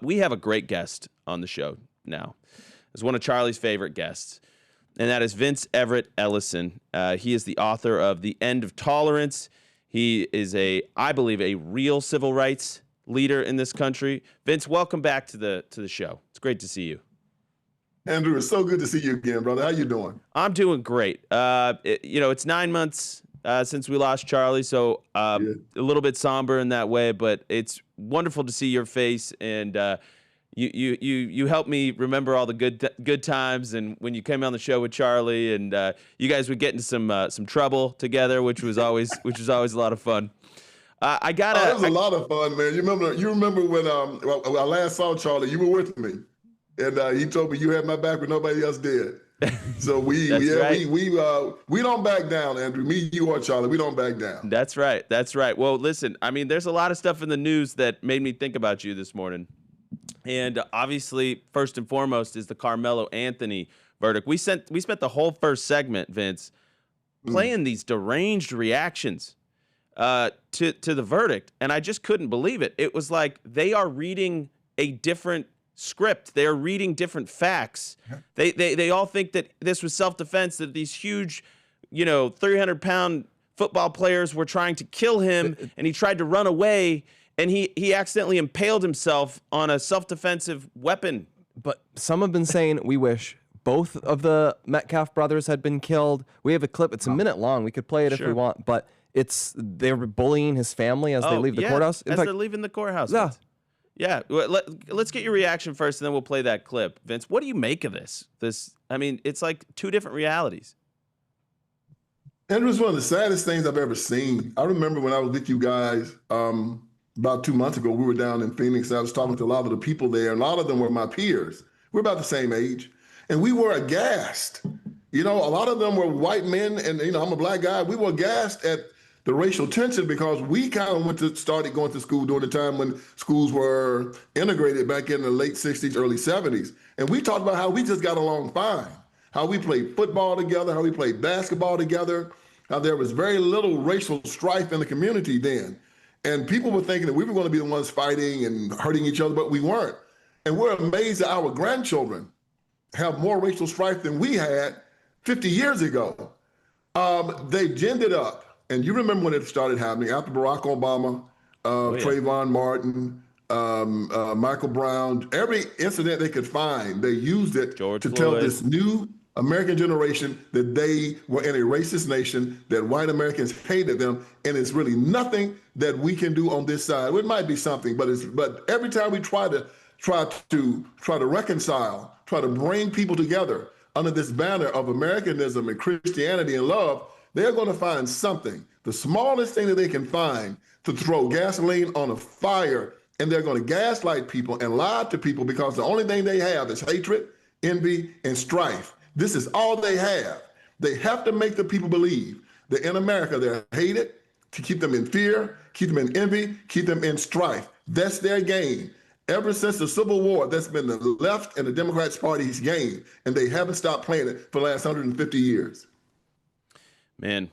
We have a great guest on the show now. It's one of Charlie's favorite guests, and that is Vince Everett Ellison. He is the author of The End of Tolerance. He is I believe, a real civil rights leader in this country. Vince, welcome back to the show. It's great to see you. Andrew, it's so good to see you again, brother. How you doing? I'm doing great. It's 9 months since we lost Charlie, so a little bit somber in that way, but it's wonderful to see your face, and you helped me remember all the good times, and when you came on the show with Charlie, and you guys would get into some trouble together, which was always a lot of fun. It was a lot of fun, man. You remember when I last saw Charlie, you were with me. And he told me you had my back when nobody else did. So we don't back down, Andrew. Me, you, or Charlie, we don't back down. That's right. That's right. Well, listen, I mean, there's a lot of stuff in the news that made me think about you this morning. And obviously, first and foremost is the Carmelo Anthony verdict. We spent the whole first segment, Vince, playing these deranged reactions to the verdict, and I just couldn't believe it. It was like they are reading a different script. They're reading different facts. They all think that this was self-defense, that these huge, 300-pound football players were trying to kill him, and he tried to run away, and he accidentally impaled himself on a self-defensive weapon. But some have been saying, we wish both of the Metcalf brothers had been killed. We have a clip. It's a minute long. We could play it if we want, but they were bullying his family as they leave the courthouse. As they're leaving the courthouse. Yeah. Yeah, let's get your reaction first, and then we'll play that clip. Vince, what do you make of this? I mean, it's like two different realities. Andrew, it's one of the saddest things I've ever seen. I remember when I was with you guys about 2 months ago, we were down in Phoenix. I was talking to a lot of the people there, and a lot of them were my peers. We're about the same age, and we were aghast. A lot of them were white men, and, I'm a black guy. We were aghast at the racial tension because we kind of started going to school during the time when schools were integrated back in the late 60s, early 70s. And we talked about how we just got along fine, how we played football together, how we played basketball together, how there was very little racial strife in the community then. And people were thinking that we were going to be the ones fighting and hurting each other, but we weren't. And we're amazed that our grandchildren have more racial strife than we had 50 years ago. They've ginned it up. And you remember when it started happening after Barack Obama, Trayvon Martin, Michael Brown, every incident they could find, they used it to tell this new American generation that they were in a racist nation, that white Americans hated them, and it's really nothing that we can do on this side. Well, it might be something, but every time we try to reconcile, try to bring people together under this banner of Americanism and Christianity and love, they're going to find something, the smallest thing that they can find, to throw gasoline on a fire, and they're going to gaslight people and lie to people because the only thing they have is hatred, envy, and strife. This is all they have. They have to make the people believe that in America they're hated, to keep them in fear, keep them in envy, keep them in strife. That's their game. Ever since the Civil War, that's been the left and the Democrats Party's game, and they haven't stopped playing it for the last 150 years. Man,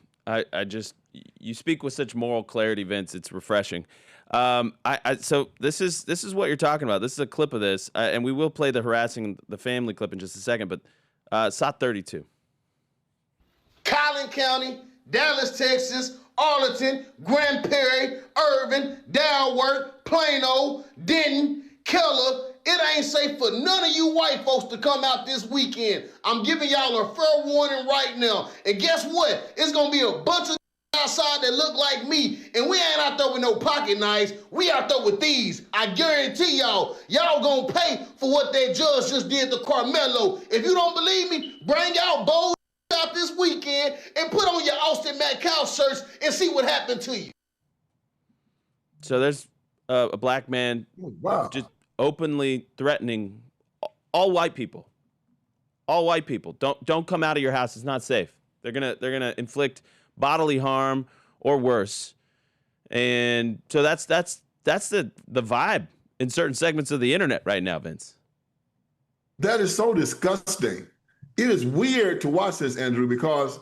you speak with such moral clarity, Vince. It's refreshing. So this is what you're talking about. This is a clip of this, and we will play the harassing the family clip in just a second. But SOT 32. Collin County, Dallas, Texas, Arlington, Grand Prairie, Irvin, Dalworth, Plano, Denton, Keller. It ain't safe for none of you white folks to come out this weekend. I'm giving y'all a fair warning right now. And guess what? It's going to be a bunch of outside that look like me. And we ain't out there with no pocket knives. We out there with these. I guarantee y'all going to pay for what that judge just did to Carmelo. If you don't believe me, bring y'all bold out this weekend and put on your Austin Metcalf shirts and see what happened to you. So there's a black man just openly threatening all white people. All white people. Don't come out of your house. It's not safe. They're gonna inflict bodily harm or worse. And so that's the vibe in certain segments of the internet right now, Vince. That is so disgusting. It is weird to watch this, Andrew, because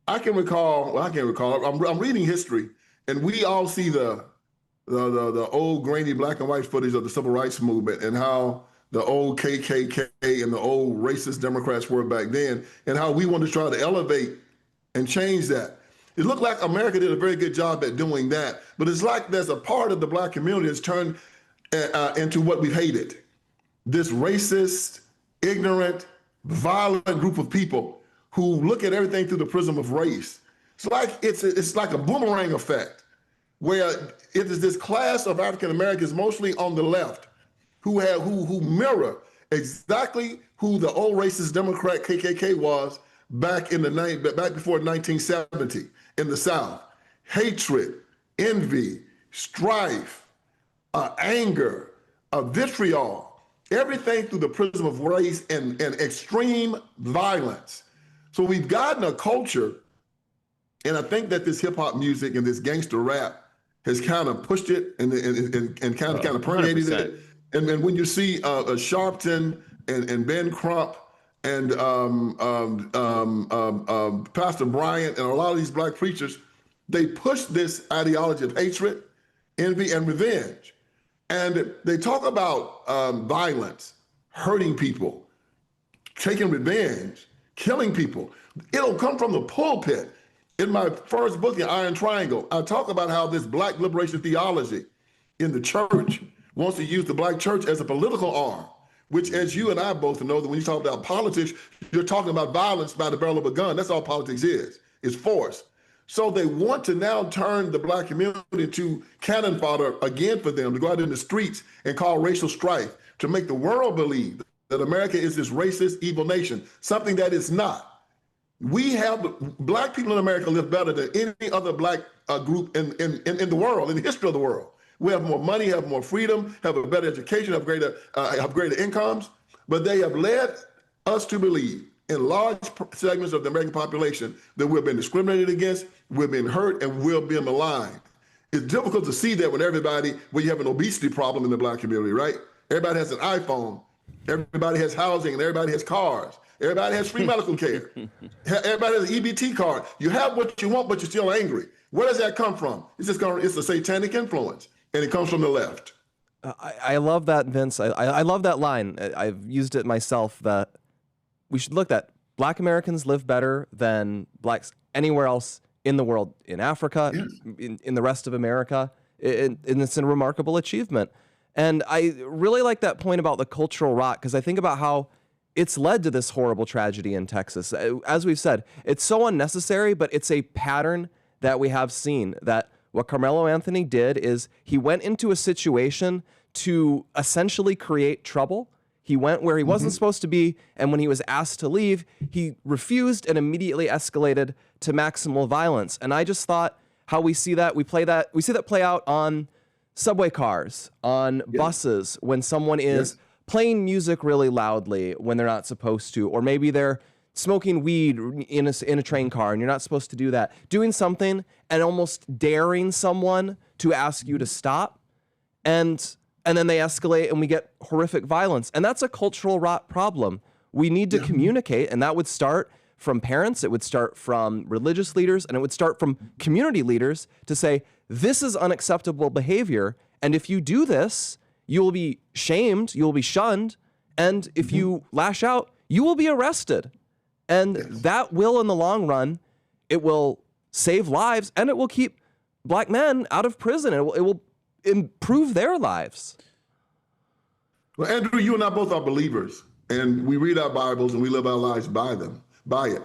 I can recall, I'm reading history, and we all see the the old grainy black and white footage of the civil rights movement and how the old KKK and the old racist Democrats were back then, and how we want to try to elevate and change that. It looked like America did a very good job at doing that, but it's like there's a part of the black community that's turned into what we hated. This racist, ignorant, violent group of people who look at everything through the prism of race. It's like a boomerang effect, where it is this class of African Americans, mostly on the left, who mirror exactly who the old racist Democrat KKK was back before 1970 in the South. Hatred, envy, strife, anger, vitriol, everything through the prism of race and extreme violence. So we've gotten a culture, and I think that this hip hop music and this gangster rap has kind of pushed it and kind of permeated 100%. It. And then when you see Sharpton and Ben Crump and Pastor Bryant and a lot of these black preachers, they push this ideology of hatred, envy, and revenge. And they talk about violence, hurting people, taking revenge, killing people. It'll come from the pulpit. In my first book, The Iron Triangle, I talk about how this black liberation theology in the church wants to use the black church as a political arm, which, as you and I both know, that when you talk about politics, you're talking about violence by the barrel of a gun. That's all politics is. It's force. So they want to now turn the black community into cannon fodder again for them to go out in the streets and call racial strife, to make the world believe that America is this racist, evil nation, something that it's not. Black people in America live better than any other black group in the world, in the history of the world. We have more money, have more freedom, have a better education, have greater incomes, but they have led us to believe in large segments of the American population that we've been discriminated against, we've been hurt, and we're being maligned. It's difficult to see that when you have an obesity problem in the black community, right? Everybody has an iPhone, everybody has housing, and everybody has cars. Everybody has free medical care. Everybody has an EBT card. You have what you want, but you're still angry. Where does that come from? It's a satanic influence, and it comes from the left. I love that, Vince. I love that line. I've used it myself, that we should look at black Americans live better than blacks anywhere else in the world, in Africa, yes. in the rest of America. And it's a remarkable achievement. And I really like that point about the cultural rot, because I think about how it's led to this horrible tragedy in Texas. As we've said, it's so unnecessary, but it's a pattern that we have seen, that what Carmelo Anthony did is he went into a situation to essentially create trouble. He went where he wasn't supposed to be, and when he was asked to leave, he refused and immediately escalated to maximal violence. And I just thought how we see that, we see that play out on subway cars, on buses, when someone is playing music really loudly when they're not supposed to, or maybe they're smoking weed in a train car and you're not supposed to do that. Doing something and almost daring someone to ask you to stop, and then they escalate and we get horrific violence. And that's a cultural rot problem. We need to communicate, and that would start from parents, it would start from religious leaders, and it would start from community leaders to say, this is unacceptable behavior, and if you do this, you will be shamed, you will be shunned, and if you lash out, you will be arrested. And that will, in the long run, it will save lives, and it will keep black men out of prison. It will improve their lives. Well, Andrew, you and I both are believers, and we read our Bibles and we live our lives by it.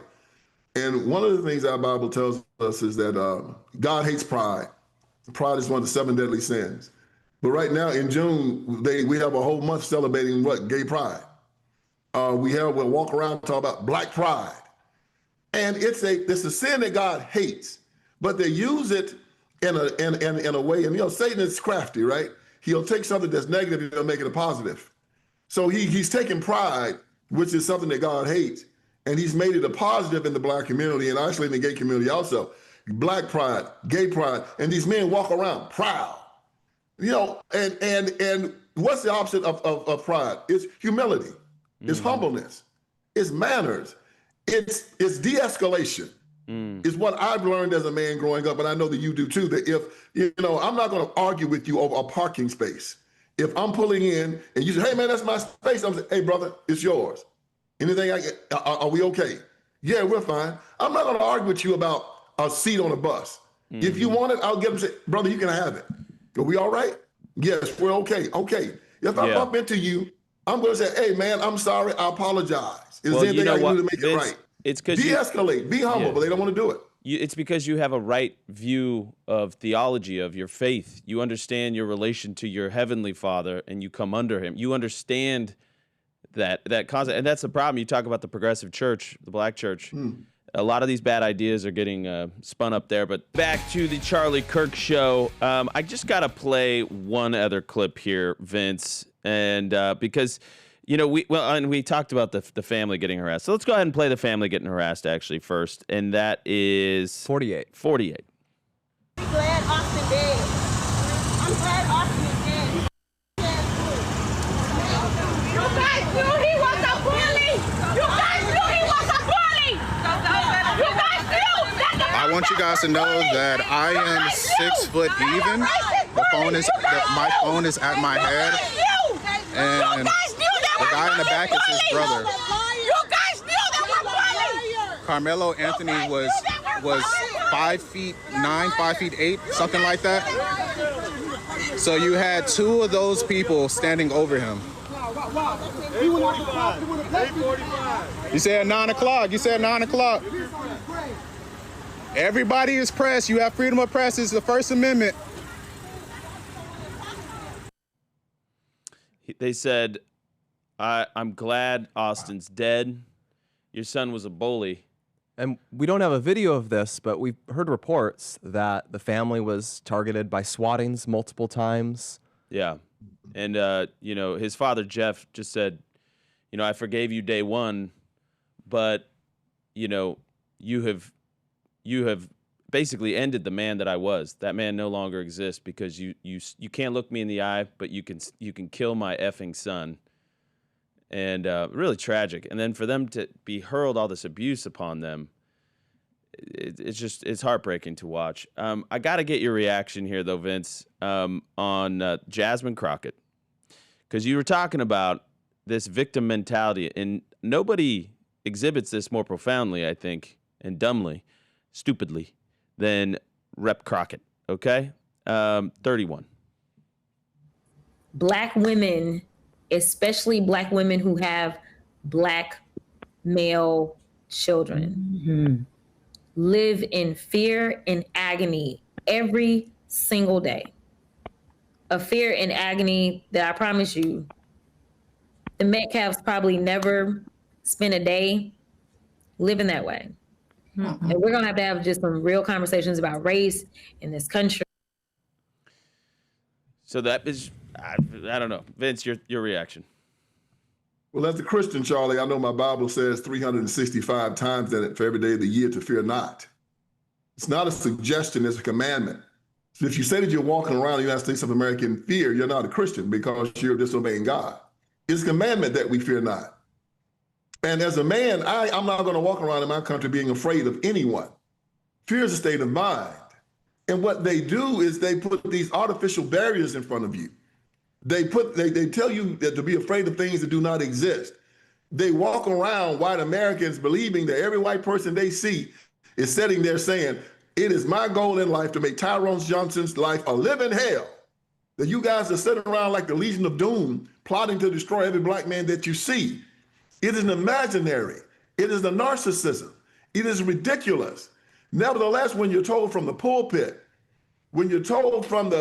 And one of the things our Bible tells us is that God hates pride. Pride is one of the 7 deadly sins. But right now in June, we have a whole month celebrating Gay Pride. We'll walk around and talk about Black Pride. And it's a sin that God hates, but they use it in a way, and Satan is crafty, right? He'll take something that's negative and he'll make it a positive. So he's taken pride, which is something that God hates, and he's made it a positive in the black community, and actually in the gay community also. Black pride, gay pride, and these men walk around proud. And what's the opposite of pride? It's humility, it's humbleness, it's manners, it's de-escalation. It's what I've learned as a man growing up, and I know that you do too, that if, I'm not going to argue with you over a parking space. If I'm pulling in and you say, hey, man, that's my space, I'm saying, hey, brother, it's yours. Anything are we okay? Yeah, we're fine. I'm not going to argue with you about a seat on a bus. If you want it, I'll get them say, brother, you can have it. Are we all right? Yes, we're okay. Okay. If I bump into you, I'm going to say, hey, man, I'm sorry. I apologize. Is there anything I can do to make it right? It's because de-escalate, be humble, but they don't want to do it. It's because you have a right view of theology, of your faith. You understand your relation to your heavenly Father, and you come under him. You understand that concept, and that's the problem. You talk about the progressive church, the black church. A lot of these bad ideas are getting spun up there. But back to the Charlie Kirk Show. I just got to play one other clip here, Vince, and because we talked about the family getting harassed. So let's go ahead and play the family getting harassed actually first, and that is 48. I'm glad Austin dead. I'm glad Austin is dead. You guys knew he was a bully. You guys knew he was a bully. You guys knew that. I want you guys to know that I am 6 foot even. My phone is at my head, and the guy in the back is his brother. You guys knew that we're bullies. Carmelo Anthony was 5'9", 5'8", something like that. So you had 2 of those people standing over him. You said 9 o'clock. You said 9 o'clock. Everybody is press. You have freedom of press. It's the First Amendment. They said, I'm glad Austin's dead. Your son was a bully. And we don't have a video of this, but we've heard reports that the family was targeted by swattings multiple times. Yeah. And, his father, Jeff, just said, I forgave you day one, but, you have basically ended the man that I was. That man no longer exists because you can't look me in the eye, but you can kill my effing son. And really tragic. And then for them to be hurled all this abuse upon them, it's heartbreaking to watch. I got to get your reaction here, though, Vince, on Jasmine Crockett, because you were talking about this victim mentality, and nobody exhibits this more profoundly, I think, and dumbly, stupidly, than Rep Crockett. Okay, 31. Black women, especially Black women who have Black male children, live in fear and agony every single day. A fear and agony that I promise you, the Metcalfs probably never spent a day living that way. And we're going to have just some real conversations about race in this country. So that is, I don't know. Vince, your reaction. Well, as a Christian, Charlie, I know my Bible says 365 times that for every day of the year to fear not. It's not a suggestion, it's a commandment. So if you say that you're walking around the United States of America in fear, you're not a Christian because you're disobeying God. It's a commandment that we fear not. And as a man, I'm not going to walk around in my country being afraid of anyone. Fear is a state of mind. And what they do is they put these artificial barriers in front of you. They tell you that to be afraid of things that do not exist. They walk around, white Americans, believing that every white person they see is sitting there saying, it is my goal in life to make Tyrone Johnson's life a living hell. That you guys are sitting around like the Legion of Doom, plotting to destroy every Black man that you see. It is an imaginary. It is a narcissism. It is ridiculous. Nevertheless, when you're told from the pulpit, when you're told from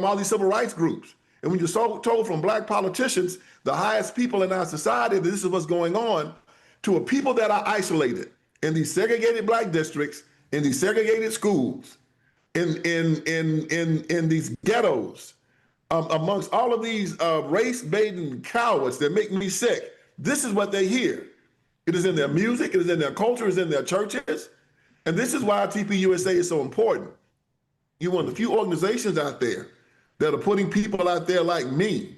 all these civil rights groups, and when you're told from Black politicians, the highest people in our society, that this is what's going on, to a people that are isolated in these segregated Black districts, in these segregated schools, in these ghettos, amongst all of these race-baiting cowards that make me sick. This is what they hear. It is in their music, it is in their culture, it is in their churches. And this is why TPUSA is so important. You're one of the few organizations out there that are putting people out there like me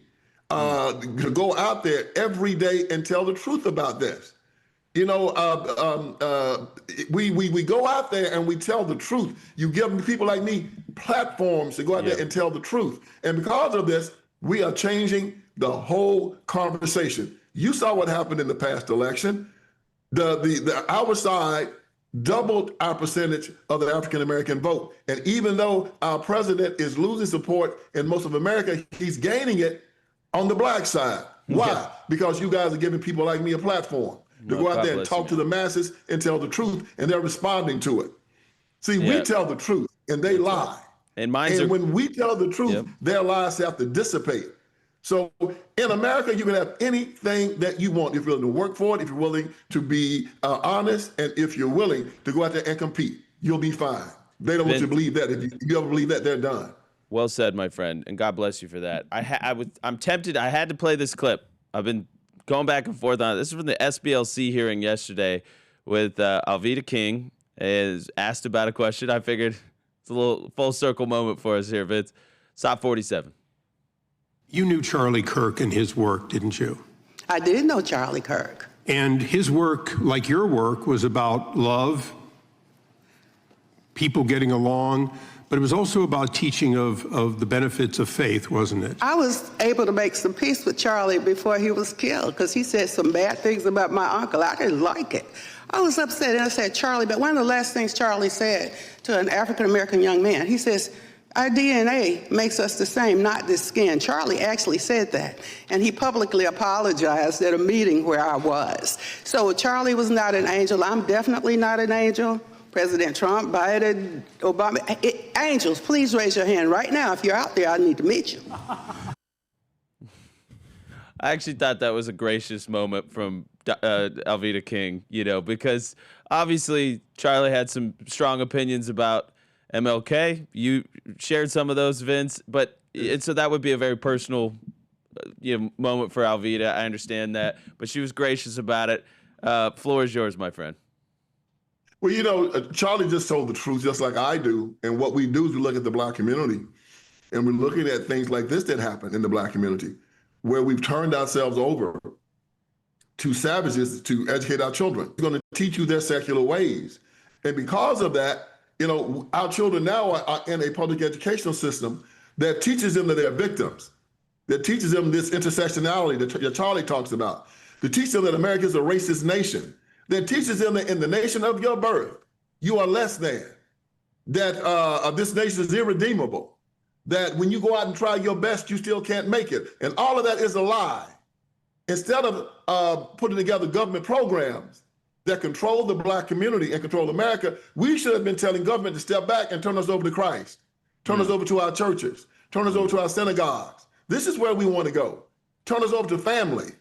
to go out there every day and tell the truth about this. You know, we go out there and we tell the truth. You give people like me platforms to go out there and tell the truth. And because of this, we are changing the whole conversation. You saw what happened in the past election. Our side doubled our percentage of the African-American vote. And even though our president is losing support in most of America, he's gaining it on the black side. Why? Yeah. Because you guys are giving people like me a platform to go out there and talk to the masses and tell the truth, and they're responding to it. See, we tell the truth, and they lie. And when we tell the truth, their lies have to dissipate. So in America, you can have anything that you want if you're willing to work for it, if you're willing to be honest, and if you're willing to go out there and compete, you'll be fine. They don't want you to believe that. If you ever believe that, they're done. Well said, my friend, and God bless you for that. I'm tempted. I had to play this clip. I've been going back and forth on it. This is from the SBLC hearing yesterday with Alvida King. Is asked about a question. I figured it's a little full circle moment for us here, Vince. Stop 47. You knew Charlie Kirk and his work, didn't you? I did know Charlie Kirk. And his work, like your work, was about love, people getting along, but it was also about teaching of the benefits of faith, wasn't it? I was able to make some peace with Charlie before he was killed because he said some bad things about my uncle. I didn't like it. I was upset, and I said, Charlie, but one of the last things Charlie said to an African-American young man, he says, our DNA makes us the same, not this skin. Charlie actually said that, and he publicly apologized at a meeting where I was. So Charlie was not an angel. I'm definitely not an angel. President Trump, Biden, Obama, angels, please raise your hand right now. If you're out there, I need to meet you. I actually thought that was a gracious moment from Alvida King, you know, because obviously Charlie had some strong opinions about MLK. You shared some of those, Vince, but so that would be a very personal moment for Alvida. I understand that, but she was gracious about it. Floor is yours, my friend. Well, you know, Charlie just told the truth just like I do. And what we do is we look at the black community, and we're looking at things like this that happen in the black community, where we've turned ourselves over to savages to educate our children. We're going to teach you their secular ways. And because of that, you know, our children now are in a public educational system that teaches them that they're victims, that teaches them this intersectionality that Charlie talks about, that teaches them that America is a racist nation, that teaches them that in the nation of your birth, you are less than, that this nation is irredeemable, that when you go out and try your best, you still can't make it. And all of that is a lie. Instead of putting together government programs that control the black community and control America, we should have been telling government to step back and turn us over to Christ, turn us over to our churches, turn us over to our synagogues. This is where we want to go. Turn us over to family.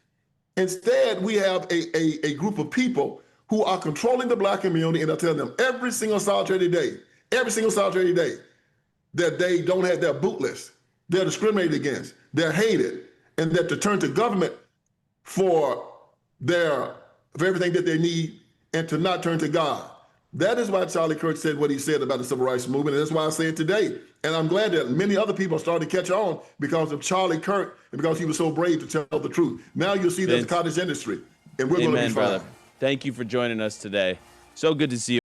Instead, we have a group of people who are controlling the black community, and are telling them every single solitary day, that they don't have their bootless, they're discriminated against, they're hated, and that to turn to government for everything that they need, and to not turn to God. That is why Charlie Kirk said what he said about the civil rights movement, and that's why I say it today. And I'm glad that many other people are starting to catch on because of Charlie Kirk and because he was so brave to tell the truth. Now you'll see that the cottage industry, and we're going to be fine. Brother. Thank you for joining us today. So good to see you.